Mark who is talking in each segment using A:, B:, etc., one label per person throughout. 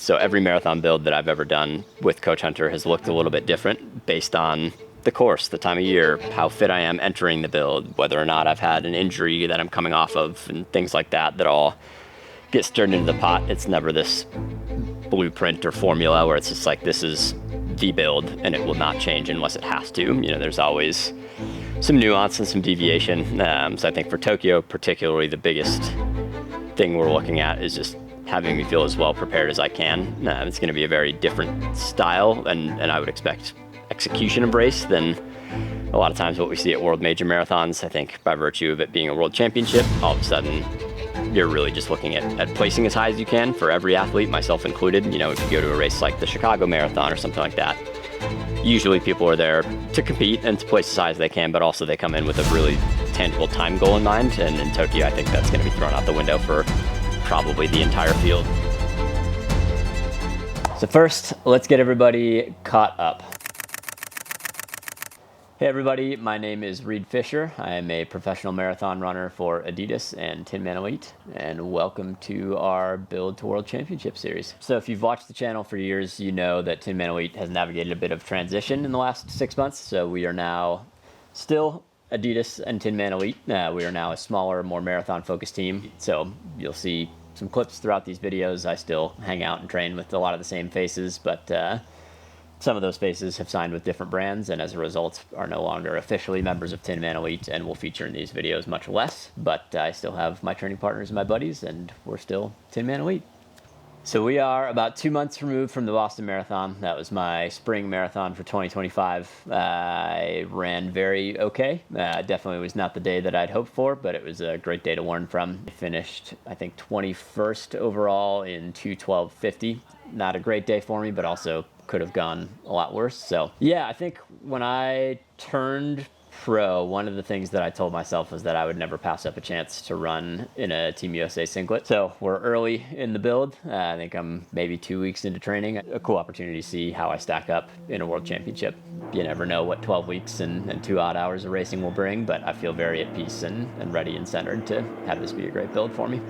A: So every marathon build that I've ever done with Coach Hunter has looked a little bit different based on the course, the time of year, how fit I am entering the build, whether or not I've had an injury that I'm coming off of, and things like that that all get stirred into the pot. It's never this blueprint or formula where it's just like, this is the build and it will not change unless it has to. You know, there's always some nuance and some deviation. So I think for Tokyo particularly, the biggest thing we're looking at is just having me feel as well prepared as I can. It's going to be a very different style, and I would expect execution of race than a lot of times what we see at world major marathons. I think by virtue of it being a world championship, all of a sudden you're really just looking at placing as high as you can for every athlete, myself included. You know, if you go to a race like the Chicago Marathon or something like that, usually people are there to compete and to place as high as they can, but also they come in with a really tangible time goal in mind. And in Tokyo, I think that's going to be thrown out the window for probably the entire field. So first, let's get everybody caught up. Hey everybody, my name is Reed Fisher. I am a professional marathon runner for Adidas and Tinman Elite, and welcome to our Build to World Championship series. So if you've watched the channel for years, you know that Tinman Elite has navigated a bit of transition in the last 6 months. So we are now still Adidas and Tinman Elite. We are now a smaller, more marathon-focused team. So you'll see some clips throughout these videos. I still hang out and train with a lot of the same faces, but some of those faces have signed with different brands and as a result are no longer officially members of Tinman Elite and will feature in these videos much less, but I still have my training partners and my buddies and we're still Tinman Elite. So we are about 2 months removed from the Boston Marathon. That was my spring marathon for 2025. I ran very okay. Definitely was not the day that I'd hoped for, but it was a great day to learn from. I finished, I think, 21st overall in 2:12:50. Not a great day for me, but also could have gone a lot worse. So yeah, I think when I turned pro, one of the things that I told myself was that I would never pass up a chance to run in a Team USA singlet. So we're early in the build. I think I'm maybe 2 weeks into training. A cool opportunity to see how I stack up in a world championship. You never know what 12 weeks and 2 odd hours of racing will bring, but I feel very at peace and ready and centered to have this be a great build for me.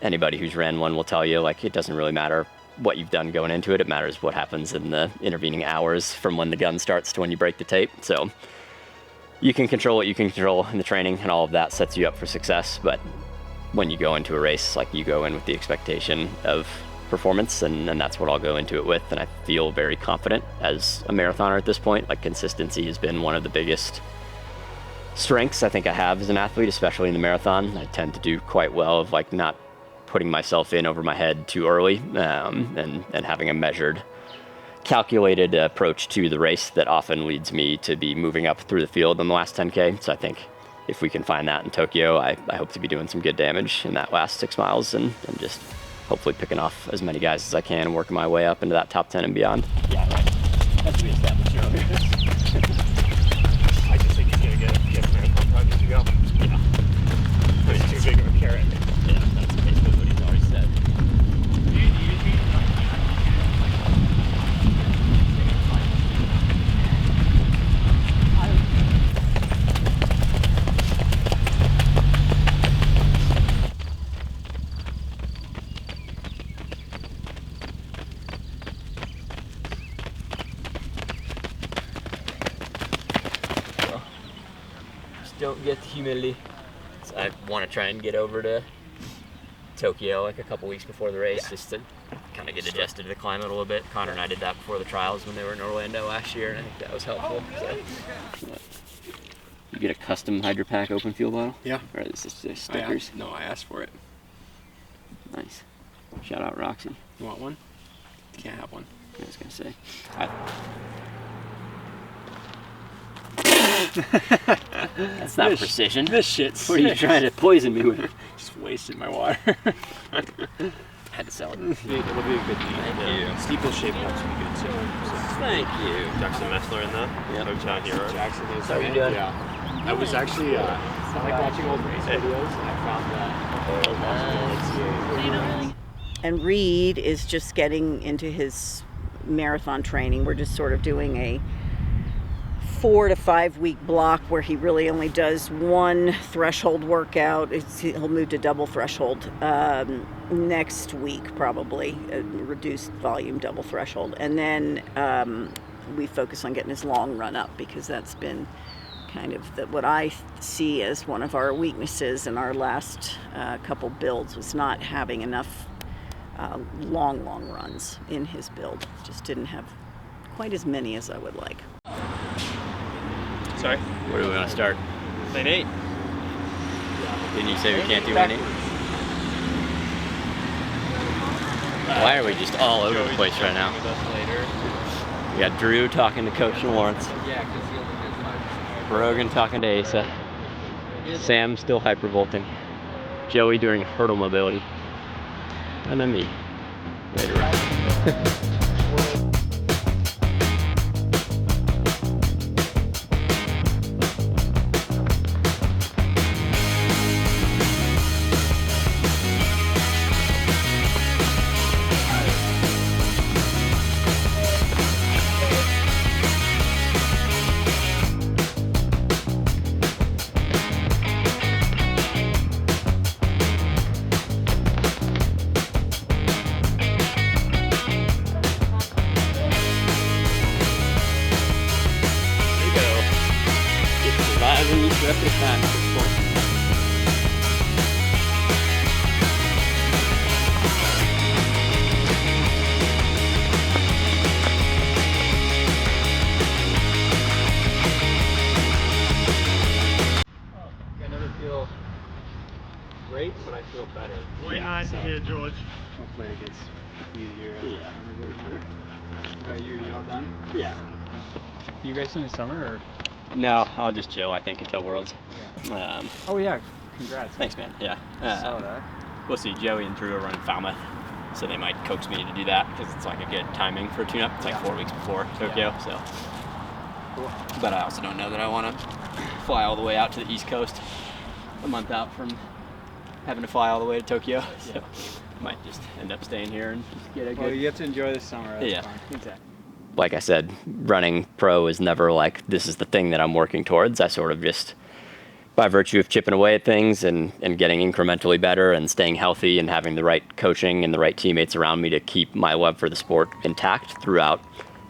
A: Anybody who's ran one will tell you, like, it doesn't really matter what you've done going into it. It matters what happens in the intervening hours from when the gun starts to when you break the tape. So you can control what you can control in the training, and all of that sets you up for success. But when you go into a race, like, you go in with the expectation of performance, and that's what I'll go into it with. And I feel very confident as a marathoner at this point. Like, consistency has been one of the biggest strengths I think I have as an athlete, especially in the marathon. I tend to do quite well of, like, not putting myself in over my head too early, and having a measured, calculated approach to the race that often leads me to be moving up through the field in the last 10K. So I think if we can find that in Tokyo, I hope to be doing some good damage in that last 6 miles and just hopefully picking off as many guys as I can and working my way up into that top 10 and beyond. Yeah, right. As we established earlier.
B: I just think he's going to get marathon project to go. Yeah. It's too big of a carrot.
A: Yeah, that's basically what he's already said. Don't get the humidity. So I want to try and get over to Tokyo like a couple weeks before the race, just to kind of get adjusted to the climate a little bit. Connor and I did that before the trials when they were in Orlando last year, and I think that was helpful. So. You get a custom Hydro Pack open fuel bottle?
B: Yeah.
A: Or is this just stickers?
B: I asked for it.
A: Nice. Shout out Roxy.
B: You want one? You can't have one.
A: I was gonna say. That's not precision.
B: This shit's
A: What are you trying to poison me with?
B: Just wasted my water.
A: had to sell it.
B: It'll be a good deal.
C: Thank you.
B: Steeple shape helps me good too. So.
C: Thank you.
B: Jackson Messler in the coach out here.
D: Jackson is
A: How are you doing?
D: Yeah. I was actually, I like watching old race videos, and I found that.
E: And Reed is just getting into his marathon training. We're just sort of doing a 4 to 5 week block where he really only does one threshold workout. He'll move to double threshold next week, probably, a reduced volume double threshold. And then we focus on getting his long run up, because that's been kind of what I see as one of our weaknesses in our last couple builds, was not having enough long runs in his build. Just didn't have quite as many as I would like.
B: Sorry?
A: Where do we want to start?
B: Lane 8.
A: Didn't you say we can't do any? Why are we just all over the place right now? We got Drew talking to Coach Lawrence. Rogan talking to Asa. Sam still hypervolting. Joey doing hurdle mobility. And then me. Later on.
D: Great, but I feel better.
B: Way high here, George.
D: Hopefully it gets easier.
A: Yeah.
D: You all done?
A: Yeah.
F: You guys in the summer or?
A: No, I'll just chill, I think, until Worlds.
F: Oh yeah, congrats.
A: Thanks, man. Yeah.
F: Saw that.
A: We'll see. Joey and Drew are running Falmouth, so they might coax me to do that, because it's like a good timing for a tune-up. It's like 4 weeks before Tokyo, so.
F: Cool.
A: But I also don't know that I want to fly all the way out to the East Coast a month out from having to fly all the way to Tokyo. So I might just end up staying here and just get a good...
F: Well, you get to enjoy the summer. That's
A: Yeah.
F: fine. Exactly.
A: Like I said, running pro is never like, this is the thing that I'm working towards. I sort of just, by virtue of chipping away at things and getting incrementally better and staying healthy and having the right coaching and the right teammates around me to keep my love for the sport intact throughout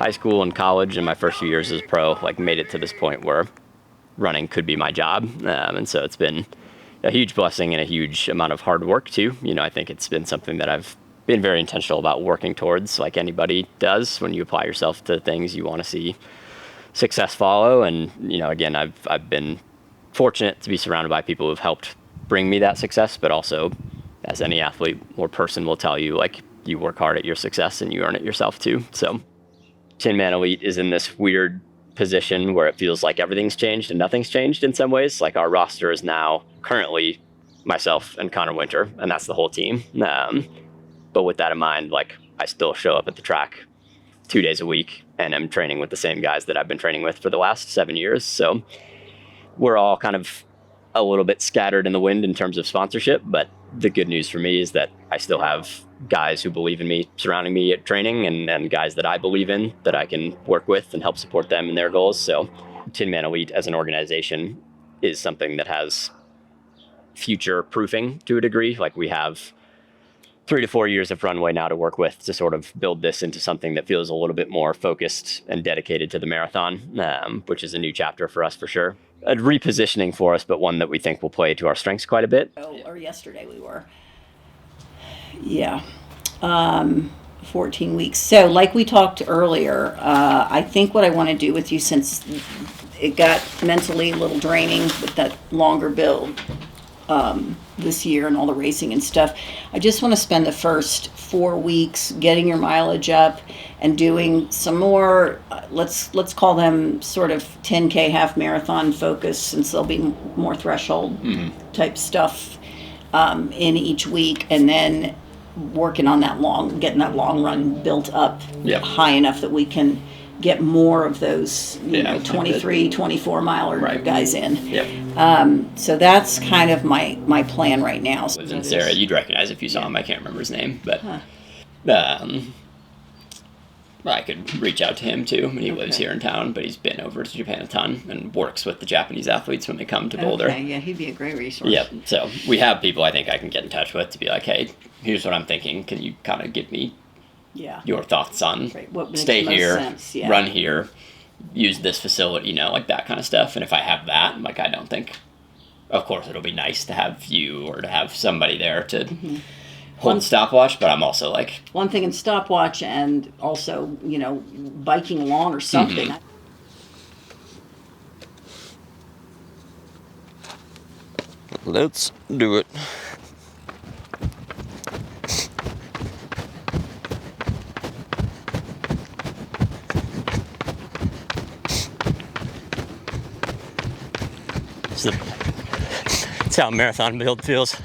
A: high school and college and my first few years as a pro, like made it to this point where running could be my job. And so it's been a huge blessing and a huge amount of hard work too. You know, I think it's been something that I've been very intentional about working towards, like anybody does when you apply yourself to things you want to see success follow. And, you know, again, I've been fortunate to be surrounded by people who've helped bring me that success, but also, as any athlete or person will tell you, like, you work hard at your success and you earn it yourself too. So Tinman Elite is in this weird position where it feels like everything's changed and nothing's changed in some ways. Like, our roster is now currently myself and Connor Winter, and that's the whole team. But with that in mind, like, I still show up at the track 2 days a week and I'm training with the same guys that I've been training with for the last 7 years. So we're all kind of a little bit scattered in the wind in terms of sponsorship, but the good news for me is that I still have guys who believe in me surrounding me at training, and guys that I believe in that I can work with and help support them in their goals. So Tinman Elite as an organization is something that has future proofing to a degree. Like, we have 3 to 4 years of runway now to work with to sort of build this into something that feels a little bit more focused and dedicated to the marathon, which is a new chapter for us for sure. A repositioning for us, but one that we think will play to our strengths quite a bit.
E: Or yesterday we were. Yeah. 14 weeks. So like we talked earlier, I think what I want to do with you, since it got mentally a little draining with that longer build this year and all the racing and stuff, I just want to spend the first 4 weeks getting your mileage up and doing some more, let's call them sort of 10K half marathon focus, since there'll be more threshold type stuff in each week. And then working on getting that long run built up
A: Yep.
E: high enough that we can get more of those, you
A: Yeah,
E: know, 23, 24 miler
A: Right.
E: guys in.
A: Yep.
E: So that's kind of my plan right now.
A: Lives in Sarah. You'd recognize if you saw him. I can't remember his name, but I could reach out to him too. He lives here in town, but he's been over to Japan a ton and works with the Japanese athletes when they come to Boulder.
E: Okay, yeah, he'd be a great resource.
A: Yep. So we have people I think I can get in touch with to be like, hey, here's what I'm thinking. Can you kind of give me
E: Yeah.
A: your thoughts on
E: Right, what makes
A: stay
E: the most
A: here,
E: sense, yeah.
A: run here, use this facility, you know, like that kind of stuff. And if I have that, like I don't think, of course, it'll be nice to have you or to have somebody there to hold stopwatch. But I'm also like,
E: One thing in stopwatch and also, you know, biking along or something.
A: let's do it. That's how a marathon build feels.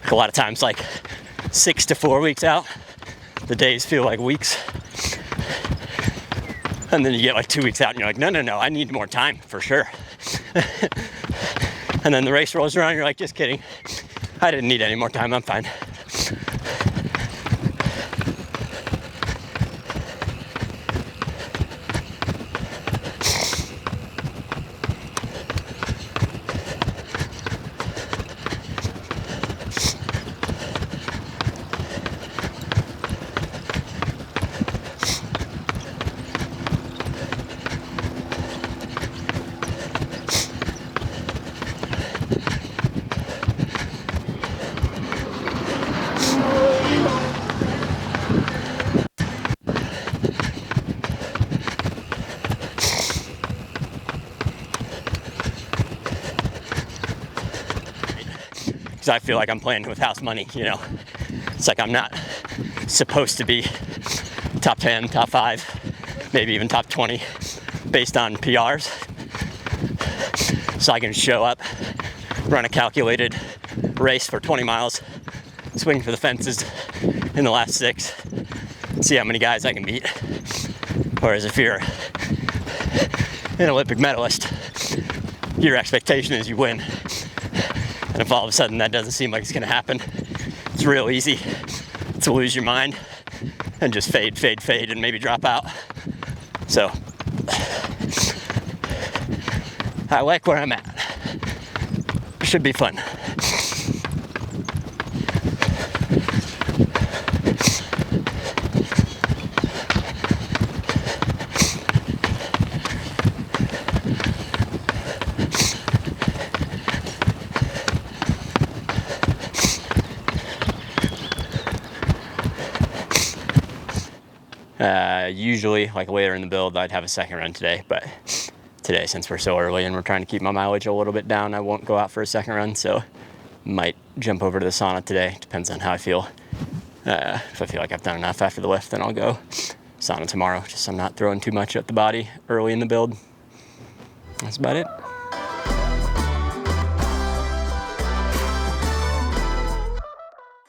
A: A lot of times, like 6 to 4 weeks out, the days feel like weeks. And then you get like 2 weeks out and you're like, no, I need more time for sure. And then the race rolls around and you're like, just kidding. I didn't need any more time, I'm fine. Because I feel like I'm playing with house money, you know. It's like I'm not supposed to be top 10, top 5, maybe even top 20 based on PRs. So I can show up, run a calculated race for 20 miles, swing for the fences in the last 6, see how many guys I can beat. Whereas if you're an Olympic medalist, your expectation is you win. And if all of a sudden that doesn't seem like it's going to happen, it's real easy to lose your mind and just fade, and maybe drop out. So I like where I'm at. Should be fun. Usually, like later in the build, I'd have a second run today, but today, since we're so early and we're trying to keep my mileage a little bit down, I won't go out for a second run, so might jump over to the sauna today. Depends on how I feel. If I feel like I've done enough after the lift, then I'll go sauna tomorrow, just so I'm not throwing too much at the body early in the build. That's about it.